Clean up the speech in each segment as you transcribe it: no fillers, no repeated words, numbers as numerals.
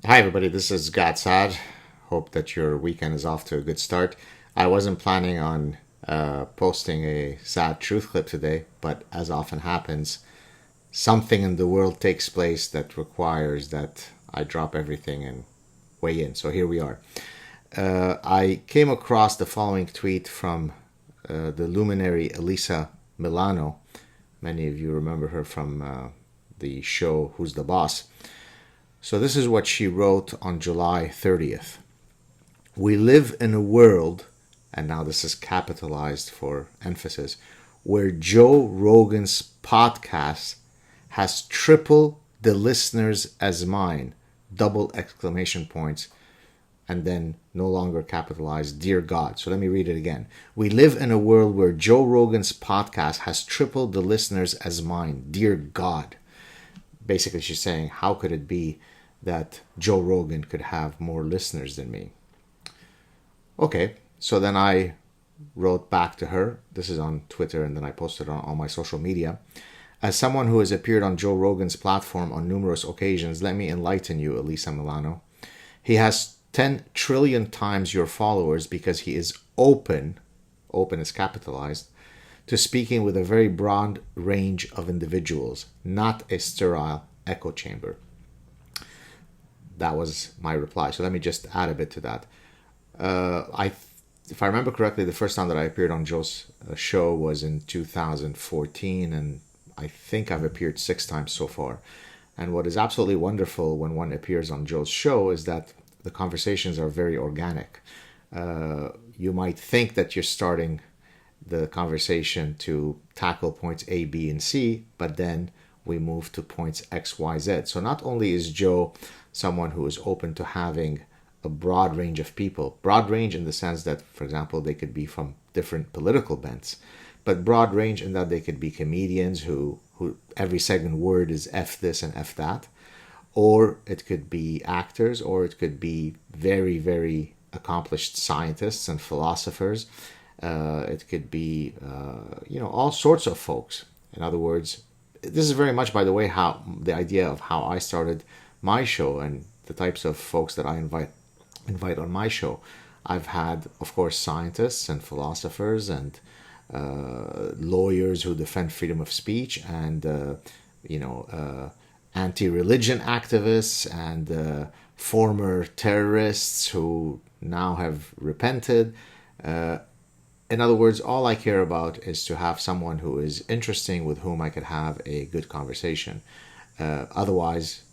Hi, everybody. This is Gad Saad. Hope that your weekend is off to a good start. I wasn't planning on posting a sad truth clip today, but as often happens, something in the world takes place that requires that I drop everything and weigh in. So here we are. I came across the following tweet from the luminary Alyssa Milano. Many of you remember her from the show Who's the Boss? So this is what she wrote on July 30th. We live in a world, and now this is capitalized for emphasis, where Joe Rogan's podcast has triple the listeners as mine. Double exclamation points, and then no longer capitalized, dear God. So let me read it again. We live in a world where Joe Rogan's podcast has tripled the listeners as mine, dear God. Basically, she's saying, how could it be that Joe Rogan could have more listeners than me? Okay, so then I wrote back to her. This is on Twitter, and then I posted on all my social media. As someone who has appeared on Joe Rogan's platform on numerous occasions, let me enlighten you, Alyssa Milano. He has 10 trillion times your followers because he is open is capitalized, to speaking with a very broad range of individuals, not a sterile echo chamber. That was my reply. So let me just add a bit to that. If I remember correctly, the first time that I appeared on Joe's show was in 2014, and I think I've appeared 6 times so far. And what is absolutely wonderful when one appears on Joe's show is that the conversations are very organic. You might think that you're starting the conversation to tackle points A, B, and C, but then we move to points X, Y, Z. So not only is Joe someone who is open to having a broad range of people, broad range in the sense that, for example, they could be from different political bents, but broad range in that they could be comedians who every second word is F this and F that, or it could be actors, or it could be very, very accomplished scientists and philosophers. It could be, all sorts of folks. In other words, this is very much, by the way, how the idea of how I started my show and the types of folks that I invite on my show. I've had, of course, scientists and philosophers and lawyers who defend freedom of speech, and anti-religion activists, and former terrorists who now have repented. In other words, all I care about is to have someone who is interesting with whom I could have a good conversation. Otherwise,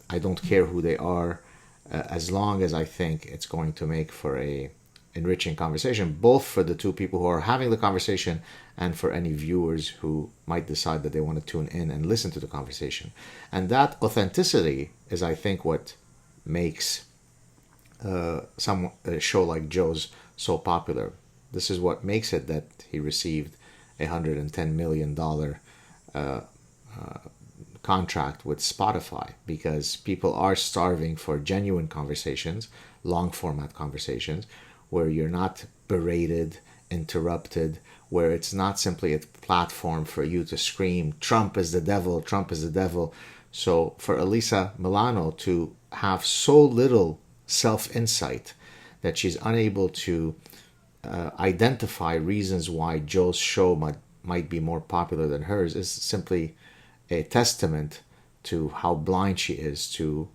I don't care who they are, as long as I think it's going to make for a enriching conversation, both for the two people who are having the conversation and for any viewers who might decide that they want to tune in and listen to the conversation. And that authenticity is, I think, what makes a show like Joe's so popular. This is what makes it that he received $110 million contract with Spotify, because people are starving for genuine conversations, long format conversations, where you're not berated, interrupted, where it's not simply a platform for you to scream, Trump is the devil, Trump is the devil. So for Alyssa Milano to have so little self-insight that she's unable to identify reasons why Joe's show might be more popular than hers is simply a testament to how blind she is to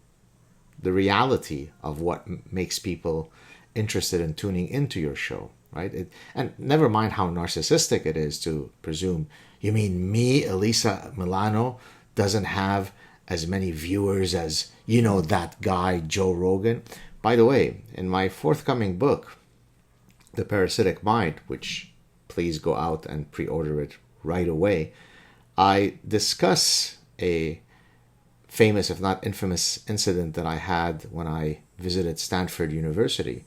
the reality of what makes people interested in tuning into your show, right? And never mind how narcissistic it is to presume, you mean me, Alyssa Milano, doesn't have as many viewers as, that guy, Joe Rogan? By the way, in my forthcoming book, The Parasitic Mind, which please go out and pre-order it right away, I discuss a famous, if not infamous, incident that I had when I visited Stanford University,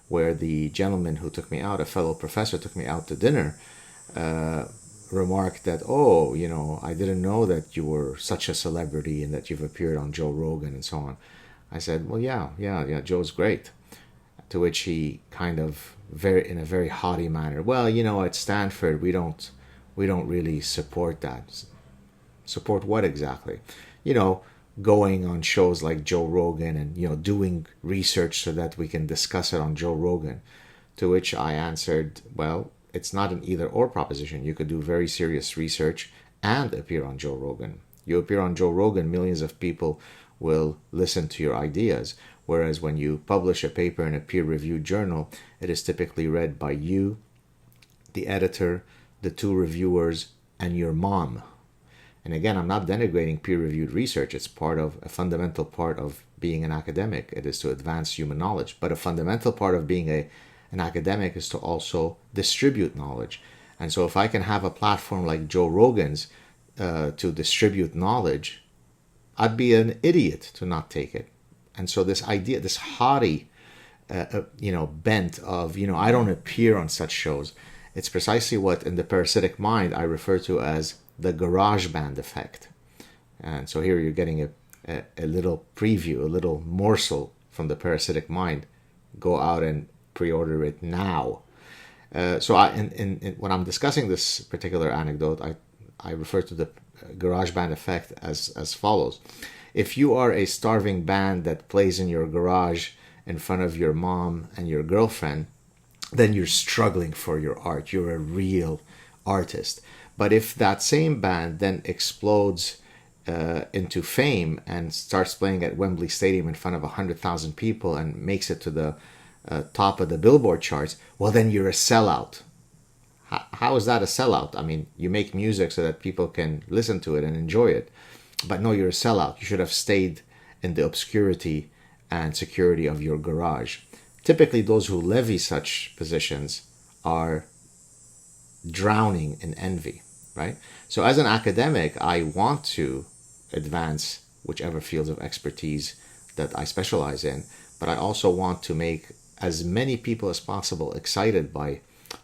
where the gentleman who took me out, a fellow professor, took me out to dinner, remarked that, I didn't know that you were such a celebrity and that you've appeared on Joe Rogan and so on. I said, well, yeah, Joe's great. To which he kind of in a very haughty manner, well, at Stanford we don't really support that. Support what exactly? going on shows like Joe Rogan and, doing research so that we can discuss it on Joe Rogan. To which I answered, well, it's not an either or proposition. You could do very serious research and appear on Joe Rogan. You appear on Joe Rogan, millions of people will listen to your ideas. Whereas when you publish a paper in a peer-reviewed journal, it is typically read by you, the editor, the two reviewers, and your mom. And again, I'm not denigrating peer-reviewed research. It's a fundamental part of being an academic. It is to advance human knowledge. But a fundamental part of being an academic is to also distribute knowledge. And so if I can have a platform like Joe Rogan's to distribute knowledge, I'd be an idiot to not take it. And so this idea, this haughty, bent of, I don't appear on such shows. It's precisely what in the Parasitic Mind I refer to as the garage band effect. And so here you're getting a little preview, a little morsel from the Parasitic Mind. Go out and pre-order it now. So when I'm discussing this particular anecdote, I refer to the garage band effect as follows. If you are a starving band that plays in your garage in front of your mom and your girlfriend, then you're struggling for your art. You're a real artist. But if that same band then explodes into fame and starts playing at Wembley Stadium in front of 100,000 people and makes it to the top of the Billboard charts, well, then you're a sellout. How is that a sellout? I mean, you make music so that people can listen to it and enjoy it. But no, you're a sellout. You should have stayed in the obscurity and security of your garage. Typically, those who levy such positions are drowning in envy, right? So as an academic, I want to advance whichever fields of expertise that I specialize in, but I also want to make as many people as possible excited by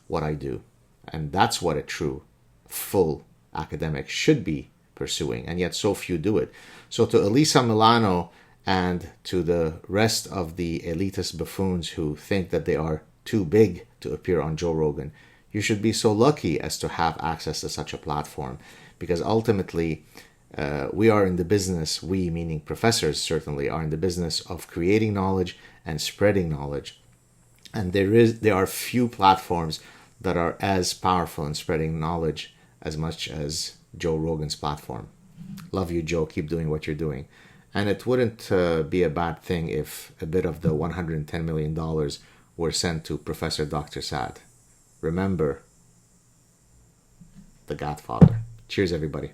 what I do. And that's what a true, full academic should be pursuing, and yet so few do it. So to Alyssa Milano and to the rest of the elitist buffoons who think that they are too big to appear on Joe Rogan, you should be so lucky as to have access to such a platform, because ultimately we are in the business, we meaning professors certainly, are in the business of creating knowledge and spreading knowledge. And there are few platforms that are as powerful in spreading knowledge as much as Joe Rogan's platform. Love you, Joe. Keep doing what you're doing. And it wouldn't be a bad thing if a bit of the $110 million were sent to Professor Dr. Saad. Remember the Godfather. Cheers, everybody.